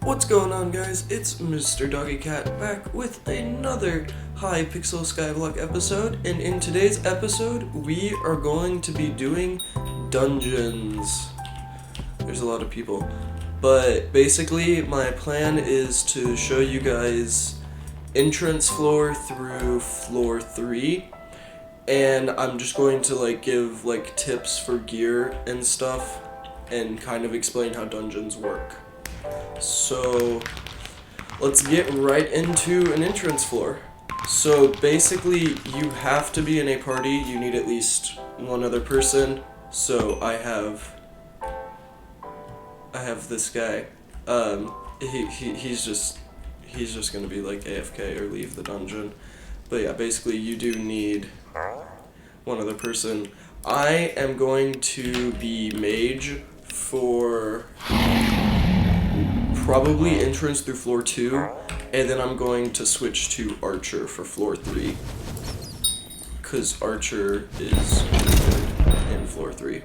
What's going on, guys? It's Mr. Doggy Cat back with another Hypixel Skyblock episode, and in today's episode we are going to be doing dungeons. There's a lot of people, but basically my plan is to show you guys entrance floor through floor 3, and I'm just going to give tips for gear and stuff and kind of explain how dungeons work. So let's get right into an entrance floor. So basically you have to be in a party. You need at least one other person. So I have this guy. He's just gonna be like AFK or leave the dungeon. But yeah, basically you do need one other person. I am going to be Mage for probably entrance through floor 2, and then I'm going to switch to Archer for floor 3, because Archer is good in floor 3.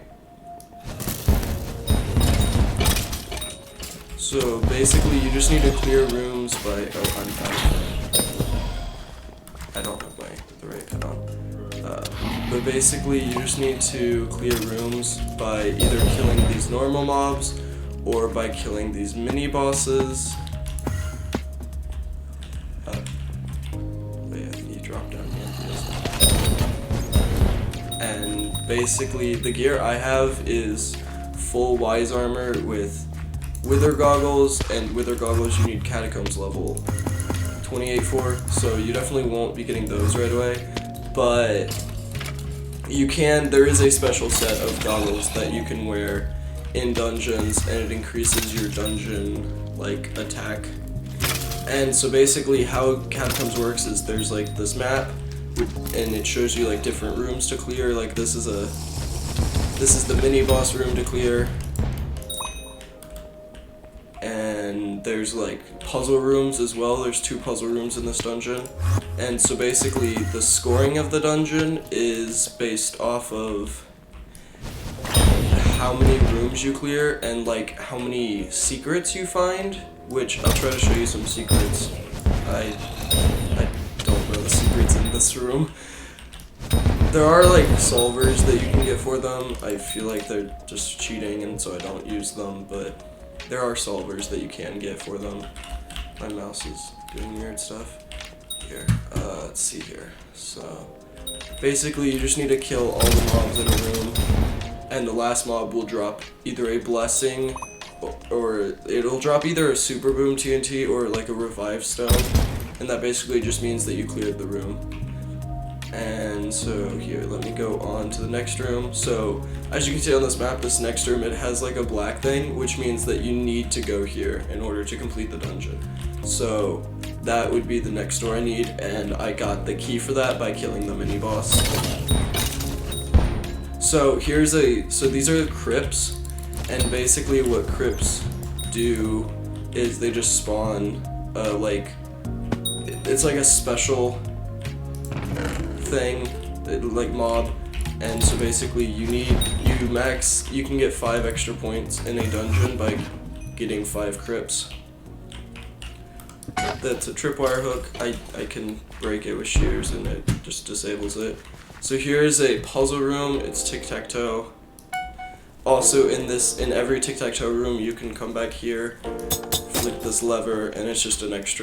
So basically you just need to clear rooms by, I don't have the right pet on. But basically you just need to clear rooms by either killing these normal mobs or by killing these mini bosses. Yeah, you drop down here. And basically the gear I have is full wise armor with wither goggles, and wither goggles you need catacombs level 28 for, so you definitely won't be getting those right away, but there is a special set of goggles that you can wear in dungeons, and it increases your dungeon attack. And so basically how Catacombs works is there's this map, and it shows you different rooms to clear. This is the mini boss room to clear, and there's puzzle rooms as well. There's 2 puzzle rooms in this dungeon, and so basically the scoring of the dungeon is based off of how many rooms you clear and how many secrets you find, which I'll try to show you some secrets. I don't know the secrets in this room. There are solvers that you can get for them. I feel like they're just cheating, and so I don't use them, but there are solvers that you can get for them. My mouse is doing weird stuff. Here, let's see here. So basically you just need to kill all the mobs in a room, and the last mob will drop either a blessing, or it'll drop either a super boom TNT or a revive stone, and that basically just means that you cleared the room. And so here, let me go on to the next room. So as you can see on this map, this next room, it has a black thing, which means that you need to go here in order to complete the dungeon. So that would be the next door I need, and I got the key for that by killing the mini boss. So these are crypts, and basically what crypts do is they just spawn it's a special thing, mob, and so basically you can get 5 extra points in a dungeon by getting 5 crypts. That's a tripwire hook. I can break it with shears and it just disables it. So here's a puzzle room. It's tic-tac-toe. Also in every tic-tac-toe room you can come back here, flick this lever, and it's just gives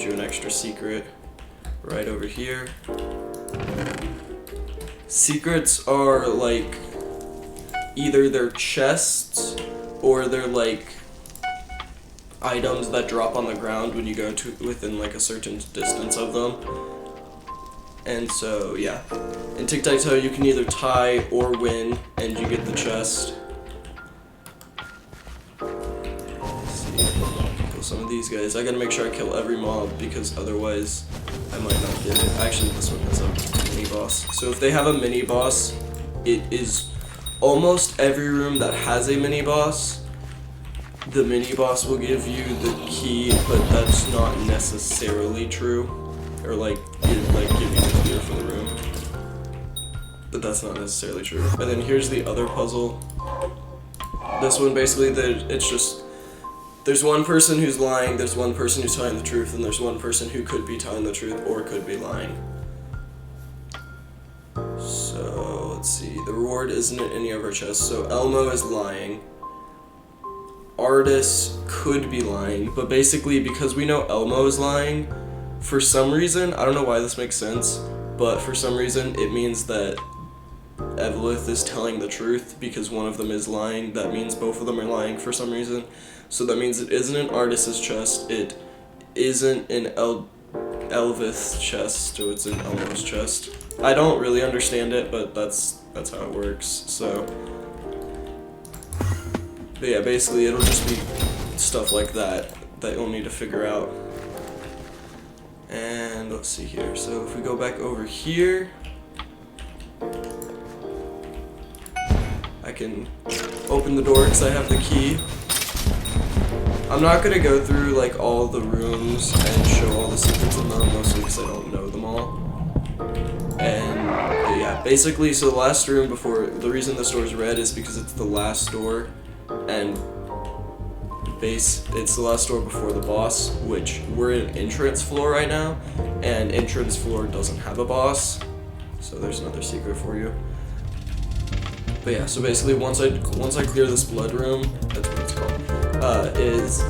you an extra secret right over here. Secrets are either they're chests or they're items that drop on the ground when you go to within a certain distance of them. And so yeah, in tic-tac-toe you can either tie or win, and you get the chest. Let's see, kill some of these guys. I gotta make sure I kill every mob, because otherwise I might not get it. Actually, this one has a mini boss. So if they have a mini boss, it is almost every room that has a mini boss. The mini boss will give you the key, but that's not necessarily true. Or give you the clear for the room. But that's not necessarily true. And then here's the other puzzle. This one basically, it's just there's one person who's lying, there's one person who's telling the truth, and there's one person who could be telling the truth or could be lying. So, let's see. The reward isn't in any of our chests. So, Elmo is lying. Artis could be lying. But basically, because we know Elmo is lying, for some reason, I don't know why this makes sense, but for some reason, it means that Evelith is telling the truth because one of them is lying. That means both of them are lying for some reason. So that means it isn't in Artis's chest. It isn't in Elvith's chest, so it's in Elmo's chest. I don't really understand it, but that's how it works. So, but yeah, basically it'll just be stuff like that you'll need to figure out. And let's see here. So if we go back over here, I can open the door because I have the key. I'm not gonna go through like all the rooms and show all the secrets in them, mostly because I don't know them all. And yeah, basically, so the last room before, the reason this door is red is because it's the last door, and it's the last door before the boss, which we're in entrance floor right now, and entrance floor doesn't have a boss, so there's another secret for you. But yeah, so basically once I clear this blood room, that's what it's called, is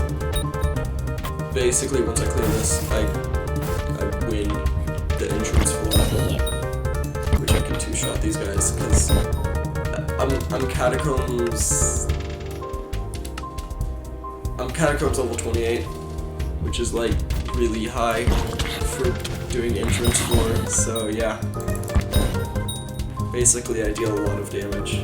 basically once I clear this, I win the entrance floor, which I can two-shot these guys, because I'm catacombs level 28, which is like really high for doing entrance floor, so yeah. Basically, I deal a lot of damage.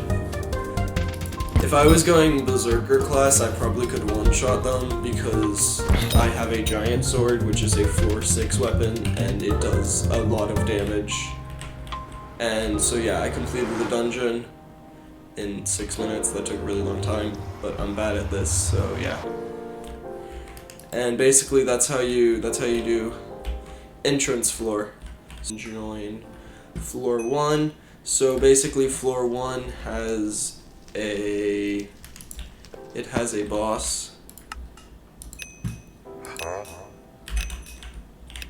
If I was going Berserker class, I probably could one-shot them because I have a giant sword, which is a floor 6 weapon, and it does a lot of damage. And so yeah, I completed the dungeon in 6 minutes. That took a really long time, but I'm bad at this, so yeah. And basically, that's how you do entrance floor. Join floor 1. So basically, floor 1 has a boss,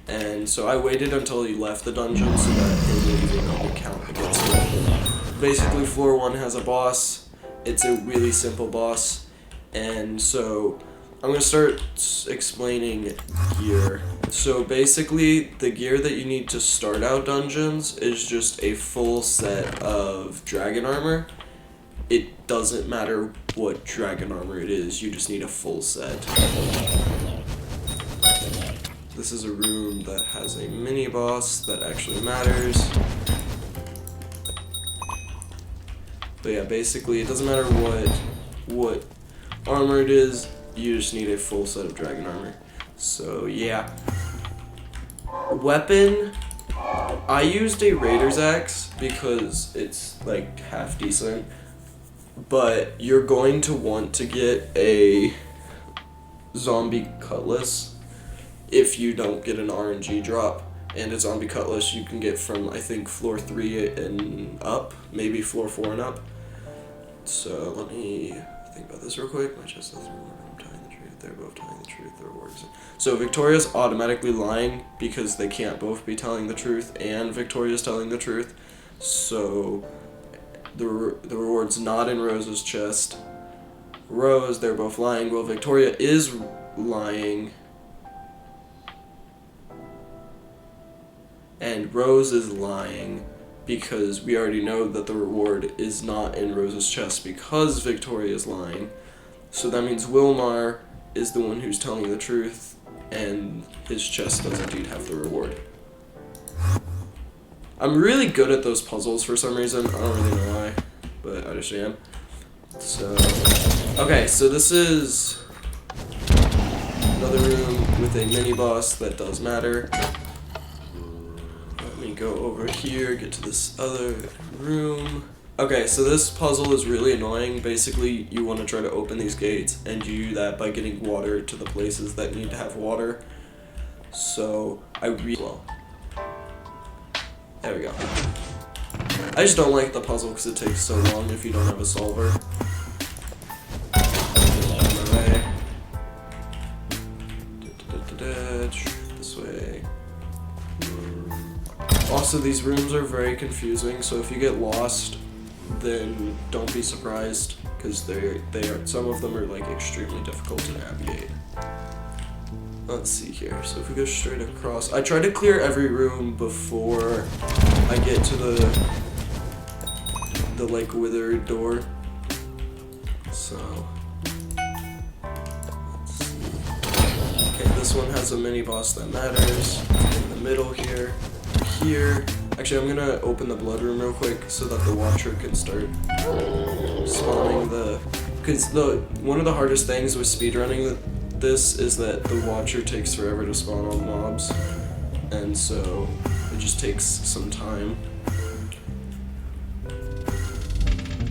and so I waited until he left the dungeon so that it wouldn't even count against him. Basically, floor 1 has a boss. It's a really simple boss, and so I'm gonna start explaining gear. So basically, the gear that you need to start out dungeons is just a full set of dragon armor. It doesn't matter what dragon armor it is, you just need a full set. This is a room that has a mini boss that actually matters. But yeah, basically, it doesn't matter what armor it is, you just need a full set of dragon armor. So yeah. Weapon, I used a Raider's Axe because it's like half decent, but you're going to want to get a zombie cutlass if you don't get an RNG drop. And a zombie cutlass you can get from, I think, floor 3 and up, maybe floor 4 and up. So let me think about this real quick. My chest doesn't remember. I'm telling the truth. They're both telling the truth. Their rewards. So Victoria's automatically lying because they can't both be telling the truth, and Victoria's telling the truth. So the reward's not in Rose's chest. Rose, they're both lying. Well, Victoria is lying, and Rose is lying because we already know that the reward is not in Rose's chest because Victoria is lying. So that means Wilmar is the one who's telling the truth, and his chest does indeed have the reward. I'm really good at those puzzles for some reason. I don't really know why, but I just am. So, okay, so this is another room with a mini boss that does matter. Let me go over here, get to this other room. Okay, so this puzzle is really annoying. Basically, you want to try to open these gates, and you do that by getting water to the places that need to have water. So, well, there we go. I just don't like the puzzle because it takes so long if you don't have a solver. also these rooms are very confusing, so if you get lost, then don't be surprised, because they are some of them are like extremely difficult to navigate. Let's see here. So if we go straight across, I try to clear every room before I get to the like withered door. So let's see. Okay, this one has a mini boss that matters. In the middle here. Here. Actually, I'm gonna open the blood room real quick so that the watcher can start spawning because one of the hardest things with speedrunning this is that the watcher takes forever to spawn on mobs, and so it just takes some time.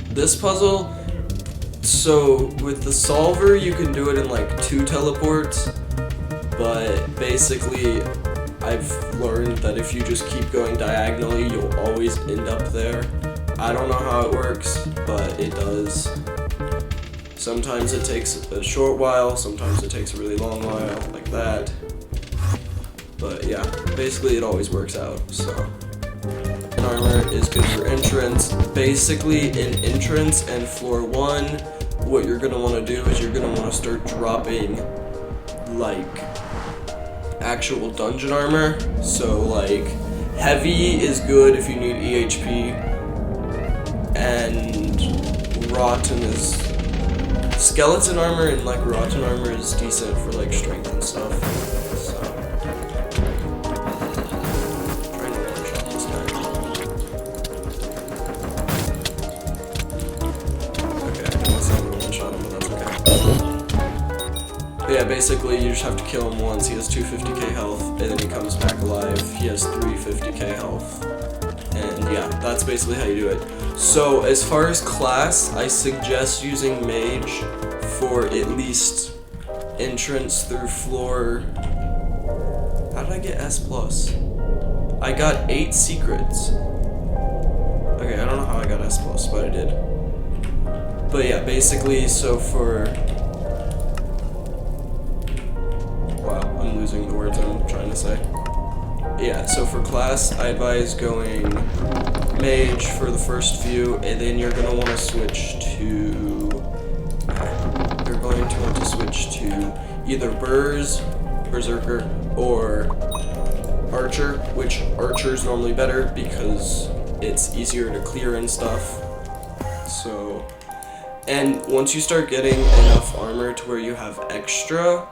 This puzzle, so with the solver you can do it in like 2 teleports, but basically I've learned that if you just keep going diagonally, you'll always end up there. I don't know how it works, but it does. Sometimes it takes a short while, sometimes it takes a really long while, like that. But yeah, basically it always works out, so. And armor is good for entrance. Basically, in entrance and floor 1, what you're gonna wanna do is you're gonna wanna start dropping, like, actual dungeon armor. So like heavy is good if you need EHP, and rotten is skeleton armor, and like rotten armor is decent for like strength and stuff. So trying to one-shot this guy. Okay, I can let one-shot him, but that's okay. Yeah, basically you just have to kill him once. He has 250k health, and then he comes back alive. He has 350k health. And yeah, that's basically how you do it. So as far as class, I suggest using Mage for at least entrance through floor... How did I get S+? I got 8 secrets. Okay, I don't know how I got S+, but I did. But yeah, basically, so for... I'm losing the words I'm trying to say. Yeah, so for class, I advise going Mage for the first few, and then you're gonna want to switch to... You're going to want to switch to either Berserker, or Archer, which Archer's normally better because it's easier to clear and stuff. So... And once you start getting enough armor to where you have extra,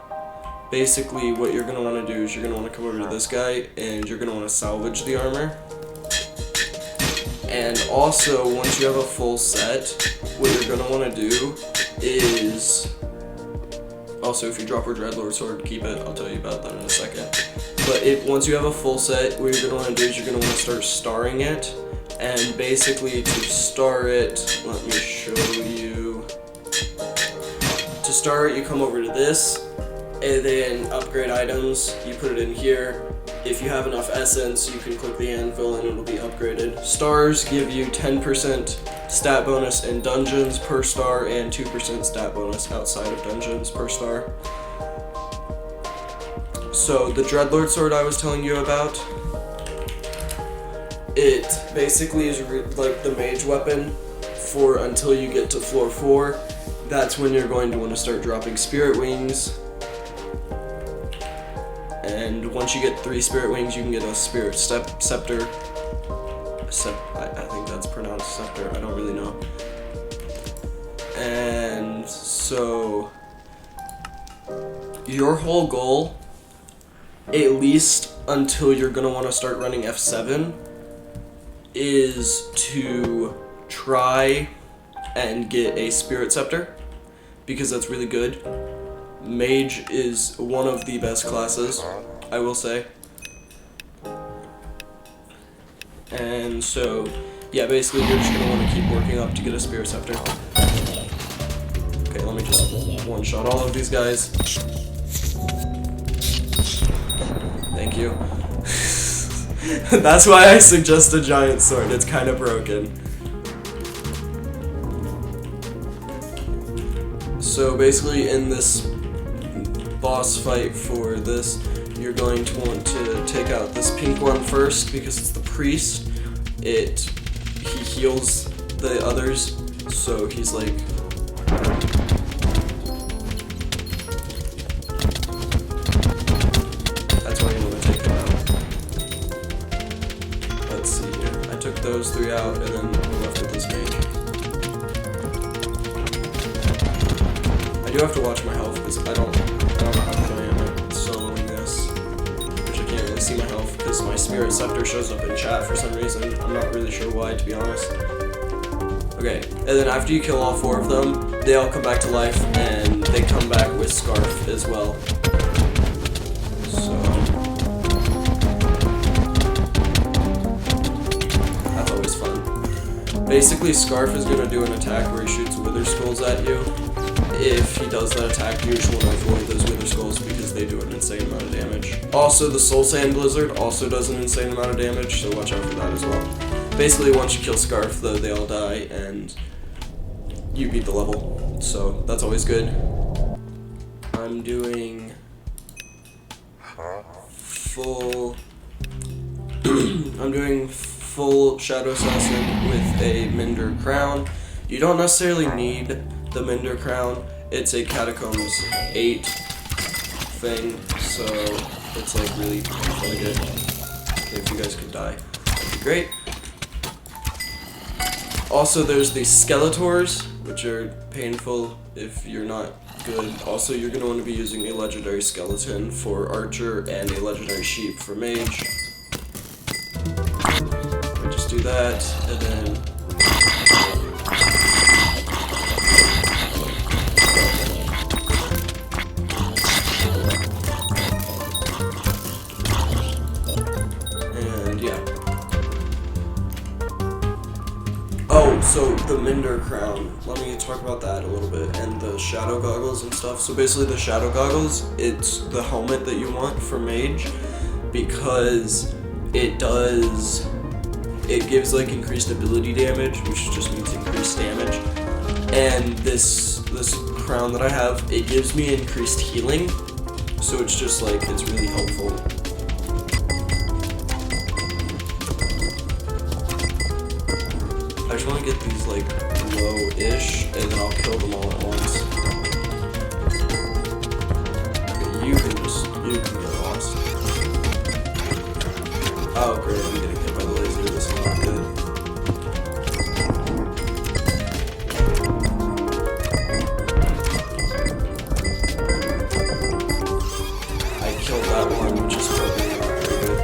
basically what you're going to want to do is you're going to want to come over to this guy, and you're going to want to salvage the armor. And also, once you have a full set, what you're going to want to do is... Also, if you drop a dreadlord sword, keep it. I'll tell you about that in a second. But once you have a full set, what you're going to want to do is you're going to want to start starring it. And basically, to star it, let me show you. To star it, you come over to this, and then upgrade items, you put it in here. If you have enough essence, you can click the anvil and it'll be upgraded. Stars give you 10% stat bonus in dungeons per star, and 2% stat bonus outside of dungeons per star. So the dreadlord sword I was telling you about, it basically is like the mage weapon for until you get to floor 4. That's when you're going to want to start dropping spirit wings. And once you get 3 spirit wings, you can get a spirit sceptre. I think that's pronounced sceptre, I don't really know. And so, your whole goal, at least until you're going to want to start running F7, is to try and get a spirit sceptre, because that's really good. Mage is one of the best classes, I will say. And so, yeah, basically you're just going to want to keep working up to get a spirit scepter. Okay, let me just one-shot all of these guys. Thank you. That's why I suggest a giant sword, it's kind of broken. So basically in this boss fight for this, you're going to want to take out this pink one first because it's the priest. He heals the others, so he's like... That's why you want to take him out. Let's see here. I took those 3 out, and then we're left with this mage. I do have to watch my health because I don't know how good I am at soloing this, which I can't really see my health because my spirit sceptre shows up in chat for some reason. I'm not really sure why, to be honest. Okay, and then after you kill all 4 of them, they all come back to life and they come back with Scarf as well. So that's always fun. Basically, Scarf is gonna do an attack where he shoots Wither Skulls at you. If he does that attack, you just want to avoid those Wither Skulls because they do an insane amount of damage. Also, the Soul Sand Blizzard also does an insane amount of damage, so watch out for that as well. Basically, once you kill Scarf, though, they all die, and you beat the level. So, that's always good. I'm doing full... I'm doing full Shadow Assassin with a Minder Crown. You don't necessarily need the Minder Crown. It's a Catacombs 8 thing, so it's like really good. Okay, if you guys could die, that'd be great. Also, there's the Skeletors, which are painful if you're not good. Also, you're going to want to be using a legendary skeleton for Archer and a legendary sheep for Mage. Just do that, and then... Oh, so the Minder Crown, let me talk about that a little bit, and the Shadow Goggles and stuff. So basically the Shadow Goggles, it's the helmet that you want for Mage, because it gives like increased ability damage, which just means increased damage, and this crown that I have, it gives me increased healing, so it's just like, it's really helpful. I just want to get these like low-ish, and then I'll kill them all at once. Okay, you can get lost. Oh great, I'm getting hit by the laser, this is not good. I killed that one, which is probably not very good.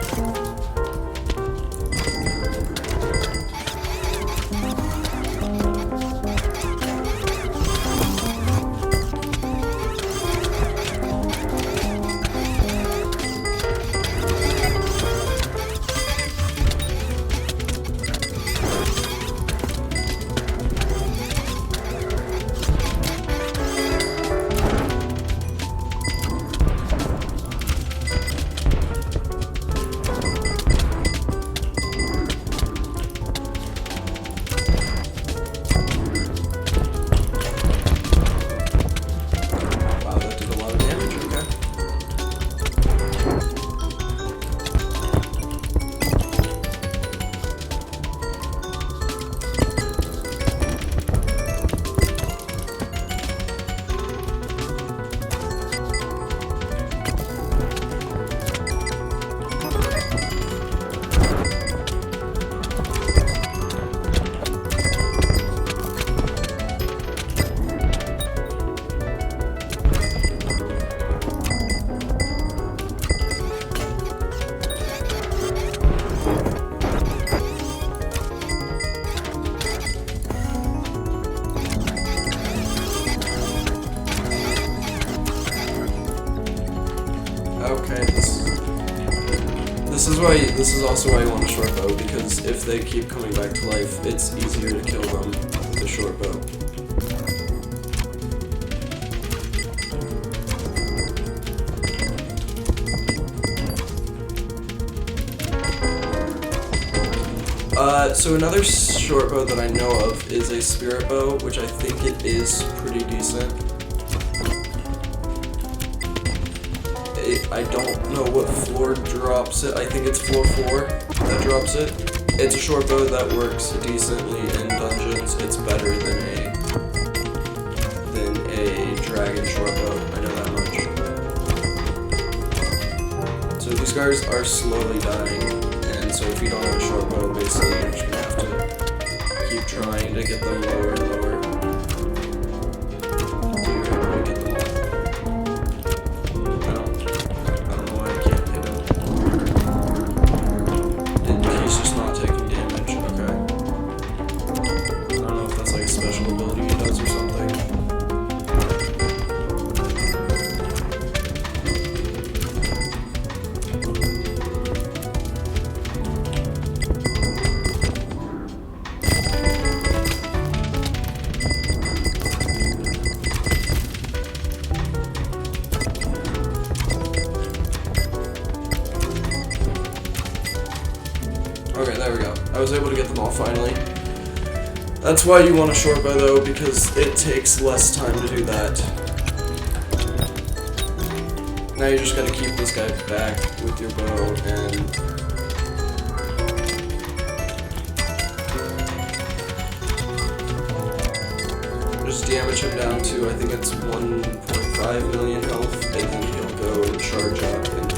Okay, this is also why you want a short bow, because if they keep coming back to life, it's easier to kill them with a short bow. So another short bow that I know of is a spirit bow, which I think it is pretty decent. I don't know what floor drops it. I think it's floor 4 that drops it. It's a short bow that works decently in dungeons. It's better than a dragon short bow. I know that much. So these guys are slowly dying, and so if you don't have a short bow, basically you're just gonna have to keep trying to get them lower and lower. Okay, there we go. I was able to get them all finally. That's why you want a short bow though, because it takes less time to do that. Now you just gotta keep this guy back with your bow and just damage him down to, I think it's 1.5 million health, and then he'll go and charge up and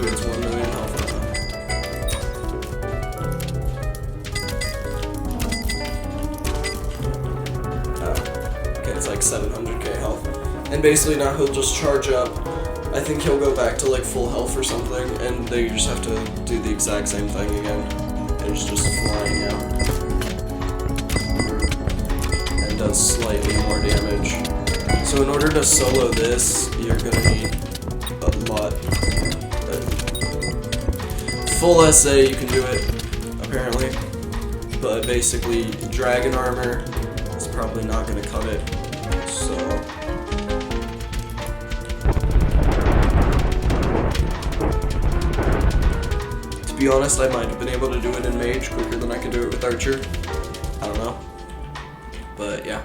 it's 1 million health now. Oh, okay, it's like 700k health. And basically now he'll just charge up. I think he'll go back to like full health or something, and then you just have to do the exact same thing again. And it's just flying out. And does slightly more damage. So in order to solo this, you're gonna need a lot. Full SA, you can do it, apparently, but basically dragon armor is probably not going to cut it, so to be honest, I might have been able to do it in Mage quicker than I could do it with Archer. I don't know, but yeah.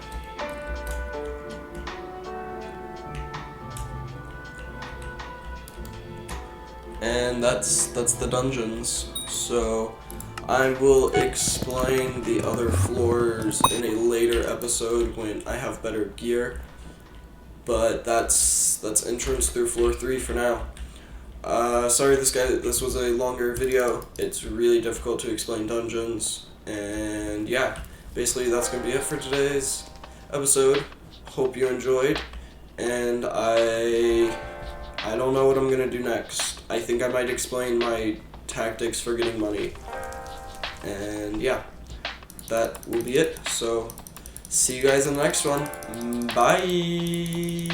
And that's the dungeons. So I will explain the other floors in a later episode when I have better gear. But that's entrance through floor 3 for now. Sorry this was a longer video. It's really difficult to explain dungeons. And yeah, basically that's gonna be it for today's episode. Hope you enjoyed, and I don't know what I'm gonna do next. I think I might explain my tactics for getting money. And yeah, that will be it. So, see you guys in the next one. Bye!